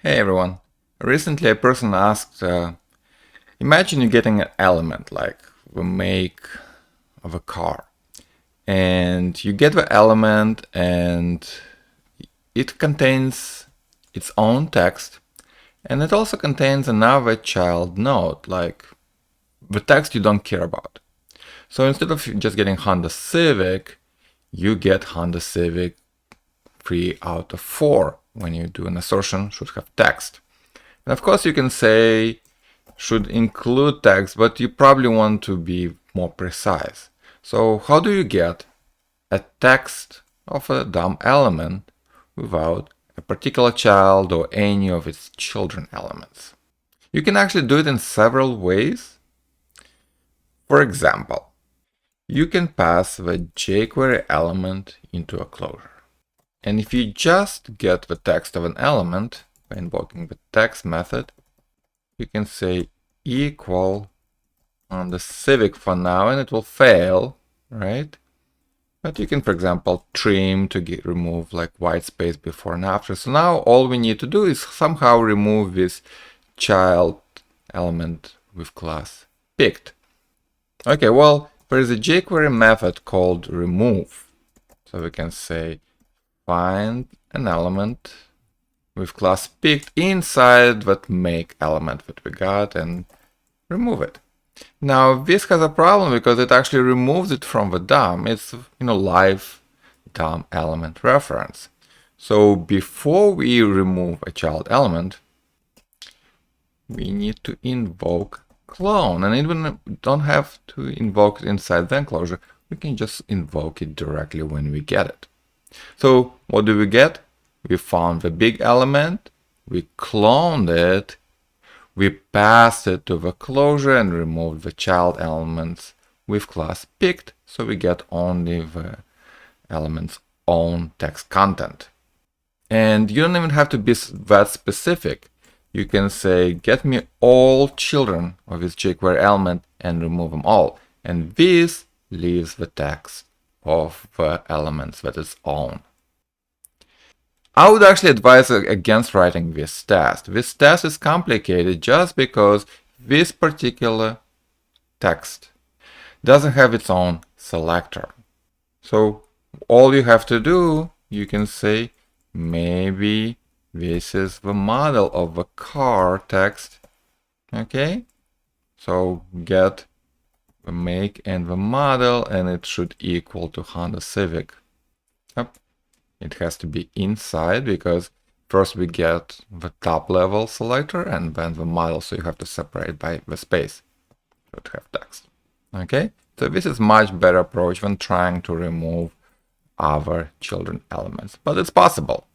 Hey everyone. Recently a person asked, imagine you're getting an element like the make of a car. And you get the element and it contains its own text. And it also contains another child node, like the text you don't care about. So instead of just getting Honda Civic, you get Honda Civic 3 out of 4 when you do an assertion should have text. And of course you can say should include text, but you probably want to be more precise. So how do you get a text of a DOM element without a particular child or any of its children elements? You can actually do it in several ways. For example, you can pass the jQuery element into a closure. And if you just get the text of an element by invoking the text method, you can say equal on the Civic for now, and it will fail, right? But you can, for example, trim to remove like white space before and after. So now all we need to do is somehow remove this child element with class picked. Okay, well, there is a jQuery method called remove. So we can say find an element with class picked inside that make element that we got and remove it. Now this has a problem because it actually removes it from the DOM. It's live DOM element reference. So before we remove a child element, we need to invoke clone, and even we don't have to invoke it inside the enclosure. We can just invoke it directly when we get it. So what do we get? We found the big element, we cloned it, we passed it to the closure and removed the child elements with class picked, so we get only the element's own text content. And you don't even have to be that specific. You can say, get me all children of this jQuery element and remove them all. And this leaves the text of the elements that is own. I would actually advise against writing this test. This test is complicated just because this particular text doesn't have its own selector. So all you have to do, you can say, maybe this is the model of the car text. Okay? So get the make and the model, and it should equal to Honda Civic. Yep. It has to be inside because first we get the top level selector and then the model, so you have to separate by the space to have text. Okay, so this is much better approach than trying to remove other children elements, but it's possible.